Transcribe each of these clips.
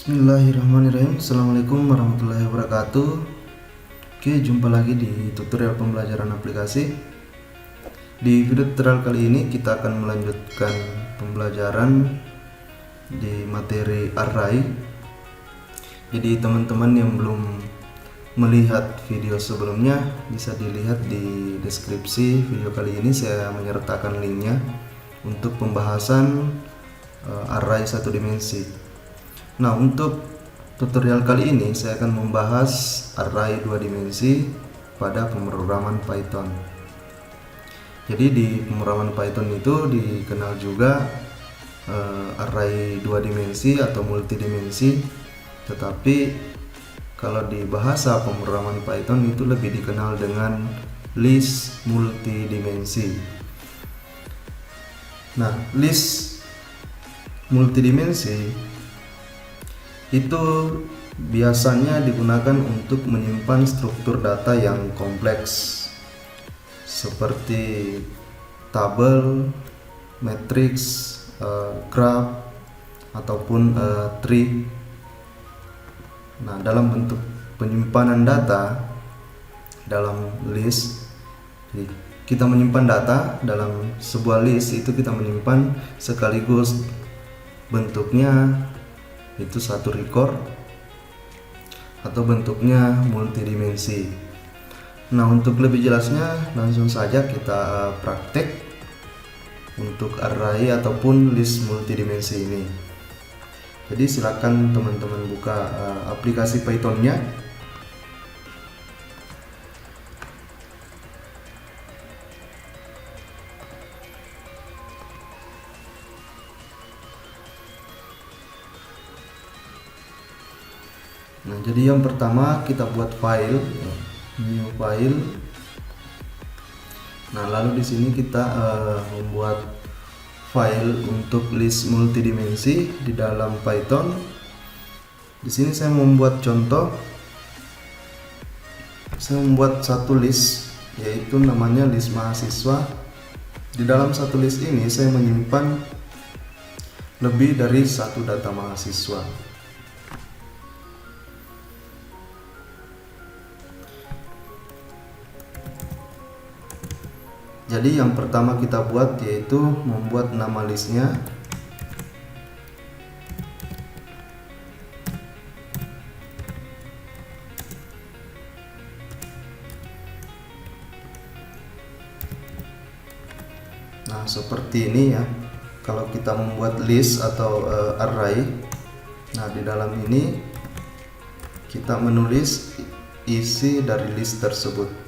Bismillahirrahmanirrahim. Assalamualaikum warahmatullahi wabarakatuh. Oke, jumpa lagi di tutorial pembelajaran aplikasi. Di video tutorial kali ini kita akan melanjutkan pembelajaran di materi array. Jadi teman-teman yang belum melihat video sebelumnya bisa dilihat di deskripsi video kali ini. Saya menyertakan linknya untuk pembahasan array satu dimensi. Nah, untuk tutorial kali ini saya akan membahas array dua dimensi pada pemrograman Python. Jadi di pemrograman Python itu dikenal juga array dua dimensi atau multidimensi, tetapi kalau di bahasa pemrograman Python itu lebih dikenal dengan list multidimensi. Nah, list multidimensi itu biasanya digunakan untuk menyimpan struktur data yang kompleks seperti tabel, matriks, graph, ataupun tree. Nah, dalam bentuk penyimpanan data dalam list, jadi kita menyimpan data dalam sebuah list itu kita menyimpan sekaligus bentuknya itu satu record atau bentuknya multidimensi. Nah, untuk lebih jelasnya langsung saja kita praktek untuk array ataupun list multidimensi ini. Jadi silakan teman-teman buka aplikasi Python-nya. Nah, jadi yang pertama kita buat file, new file. Nah, lalu di sini kita membuat file untuk list multidimensi di dalam Python. Di sini saya membuat contoh. Saya membuat satu list, yaitu namanya list mahasiswa. Di dalam satu list ini saya menyimpan lebih dari satu data mahasiswa. Jadi yang pertama kita buat yaitu membuat nama listnya. Nah, seperti ini ya. Kalau kita membuat list atau array, nah di dalam ini kita menulis isi dari list tersebut.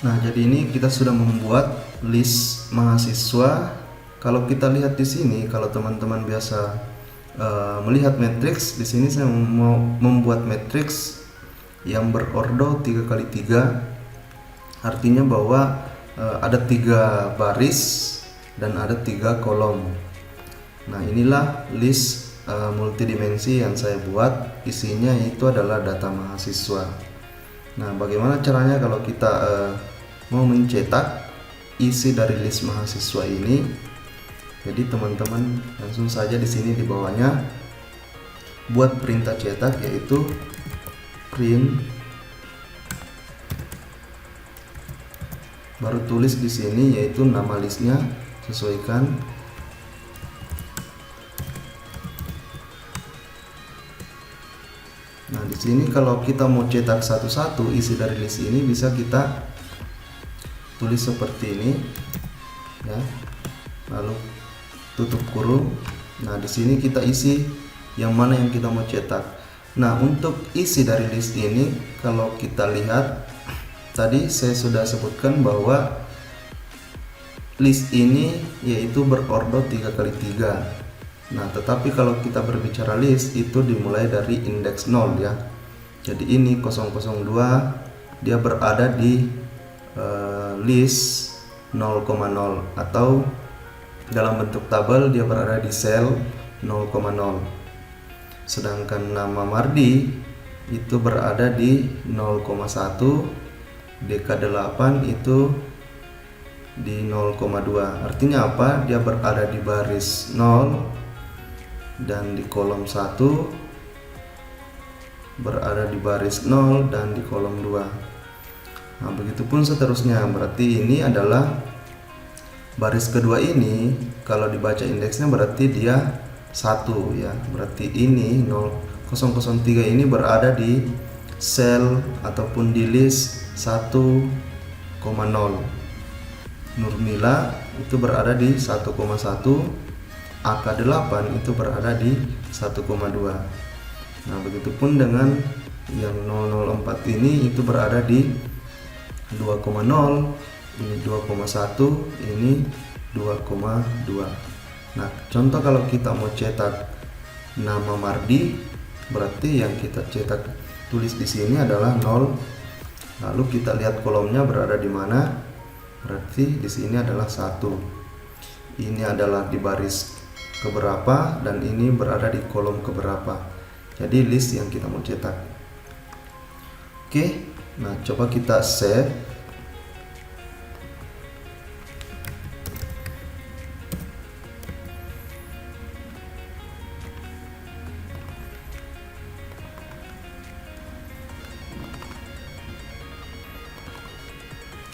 Nah, jadi ini kita sudah membuat list mahasiswa. Kalau kita lihat di sini, kalau teman-teman biasa melihat matriks, di sini saya mau membuat matriks yang berordo 3x3. Artinya bahwa ada 3 baris dan ada 3 kolom. Nah, inilah list multidimensi yang saya buat. Isinya itu adalah data mahasiswa. Nah, bagaimana caranya kalau kita mau mencetak isi dari list mahasiswa ini? Jadi teman-teman langsung saja di sini di bawahnya buat perintah cetak, yaitu print, baru tulis di sini yaitu nama listnya, sesuaikan. Nah, di sini kalau kita mau cetak satu-satu isi dari list ini bisa kita tulis seperti ini ya. Lalu tutup kurung. Nah, di sini kita isi yang mana yang kita mau cetak. Nah, untuk isi dari list ini kalau kita lihat tadi saya sudah sebutkan bahwa list ini yaitu berorder 3x3. Nah, tetapi kalau kita berbicara list itu dimulai dari indeks 0 ya. Jadi ini 002 dia berada di list 0,0 atau dalam bentuk tabel dia berada di sel 0,0. Sedangkan nama Mardi itu berada di 0,1, DK8 itu di 0,2. Artinya apa? Dia berada di baris 0 dan di kolom 1, berada di baris 0 dan di kolom 2. Nah, begitupun seterusnya. Berarti ini adalah baris kedua ini kalau dibaca indeksnya berarti dia 1 ya. Berarti ini 003 ini berada di sel ataupun di list 1,0. Nurmila itu berada di 1,1, AK8 itu berada di 1,2. Nah, begitupun dengan yang 004 ini itu berada di 2,0, ini 2,1, ini 2,2. Nah, contoh kalau kita mau cetak nama Mardi, berarti yang kita cetak tulis di sini adalah 0. Lalu kita lihat kolomnya berada di mana? Berarti di sini adalah 1. Ini adalah di baris keberapa dan ini berada di kolom keberapa. Jadi list yang kita mau cetak. Oke, nah coba kita save.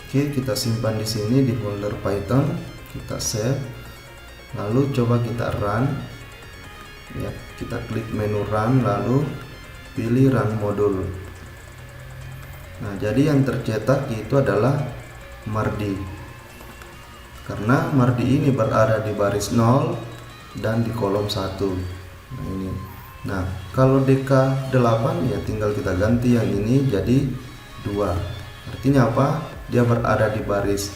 Oke, kita simpan di sini di folder Python, kita save. Lalu coba kita run. Ya, kita klik menu run lalu pilih run modul. Nah, jadi yang tercetak itu adalah Mardi. Karena Mardi ini berada di baris 0 dan di kolom 1. Nah, ini. Nah, kalau DK8 ya tinggal kita ganti yang ini jadi 2. Artinya apa? Dia berada di baris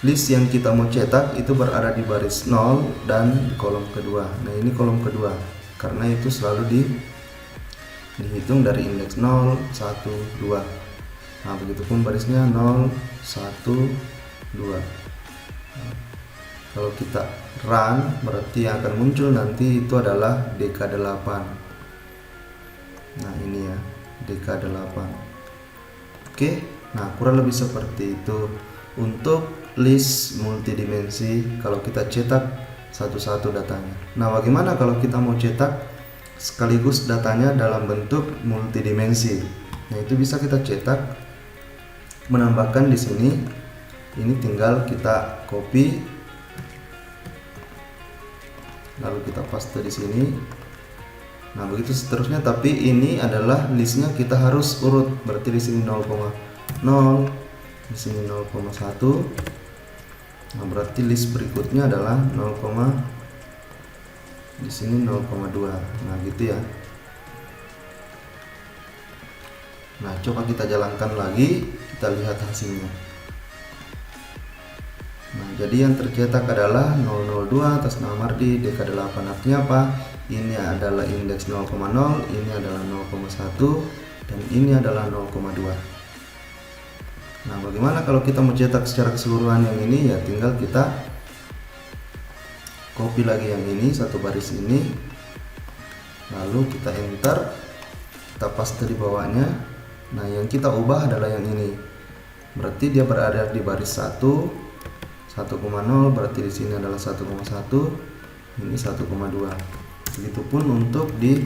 list yang kita mau cetak itu berada di baris 0 dan di kolom kedua. Nah, ini kolom kedua karena itu selalu dihitung dari indeks 0, 1, 2. Nah, begitupun barisnya 0, 1, 2. Nah, kalau kita run berarti yang akan muncul nanti itu adalah DK8. Nah, ini ya DK8. Oke. Nah, kurang lebih seperti itu untuk list multidimensi kalau kita cetak satu-satu datanya. Nah, bagaimana kalau kita mau cetak sekaligus datanya dalam bentuk multidimensi? Nah, itu bisa kita cetak menambahkan di sini. Ini tinggal kita copy lalu kita paste di sini. Nah, begitu seterusnya, tapi ini adalah listnya kita harus urut. Berarti di sini 0,0, di sini 0,1. Nah, berarti list berikutnya adalah 0, di sini 0,2. Nah, gitu ya. Nah, coba kita jalankan lagi, kita lihat hasilnya. Nah, jadi yang tercetak adalah 002 atas nama Mardi DK8. Artinya apa? Ini adalah indeks 0,0, ini adalah 0,1 dan ini adalah 0,2. Nah, bagaimana kalau kita mau cetak secara keseluruhan yang ini? Ya tinggal kita copy lagi yang ini, satu baris ini, lalu kita enter, kita paste di bawahnya. Nah, yang kita ubah adalah yang ini. Berarti dia berada di baris 1, 1,0, berarti di sini adalah 1,1, ini 1,2. Begitupun untuk di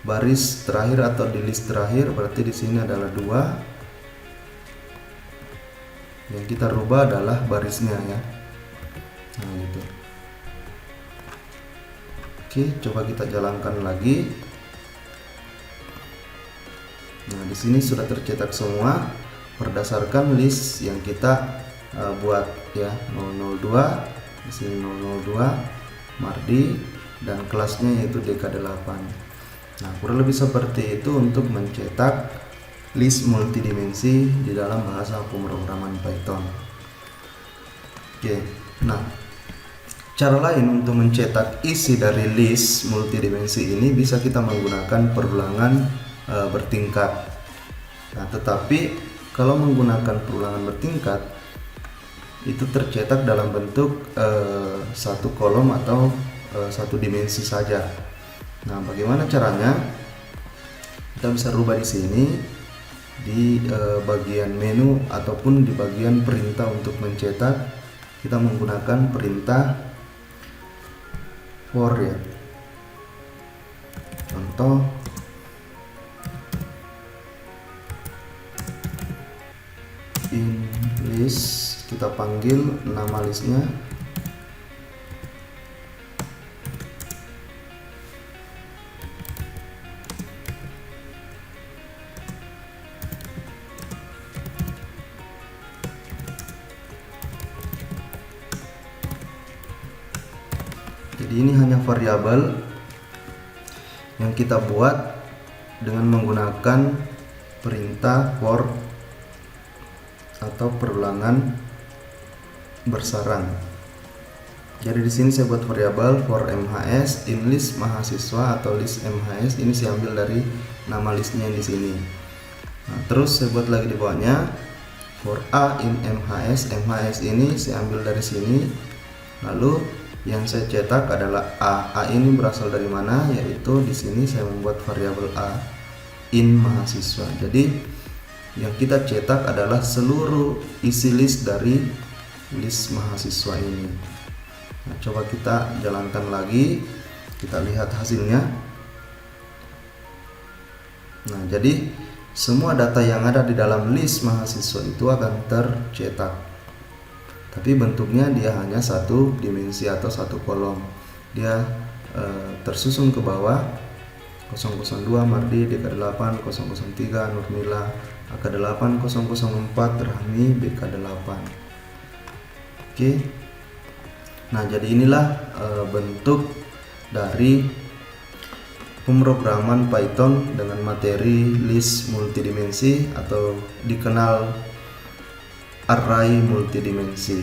baris terakhir atau di list terakhir, berarti di sini adalah 2. Yang kita rubah adalah barisnya ya. Nah, gitu. Oke, coba kita jalankan lagi. Nah, di sini sudah tercetak semua berdasarkan list yang kita buat ya. 002, di sini 002 Mardi dan kelasnya yaitu DK8. Nah, kurang lebih seperti itu untuk mencetak list multidimensi di dalam bahasa pemrograman Python. Oke, nah cara lain untuk mencetak isi dari list multidimensi ini bisa kita menggunakan perulangan bertingkat. Nah, tetapi kalau menggunakan perulangan bertingkat itu tercetak dalam bentuk satu kolom atau satu dimensi saja. Nah, bagaimana caranya? Kita bisa rubah di sini di bagian menu ataupun di bagian perintah untuk mencetak. Kita menggunakan perintah for ya. Contoh in list, kita panggil nama listnya jadi ini hanya variabel yang kita buat dengan menggunakan perintah for atau perulangan bersarang. Jadi di sini saya buat variabel for MHS in list mahasiswa atau list MHS, ini saya ambil dari nama listnya yang di sini. Nah, terus saya buat lagi di bawahnya for A in MHS. MHS ini saya ambil dari sini. Lalu yang saya cetak adalah A. A ini berasal dari mana? Yaitu di sini saya membuat variabel A in mahasiswa. Jadi yang kita cetak adalah seluruh isi list dari list mahasiswa ini. Nah, coba kita jalankan lagi, kita lihat hasilnya. Nah, jadi semua data yang ada di dalam list mahasiswa itu akan tercetak, tapi bentuknya dia hanya satu dimensi atau satu kolom. Dia tersusun ke bawah 002 Mardi, DK8, 003 Nurmila, AK8, 004 Rahmi, BK8. Oke. Nah, jadi inilah bentuk dari pemrograman Python dengan materi list multidimensi atau dikenal array multidimensi.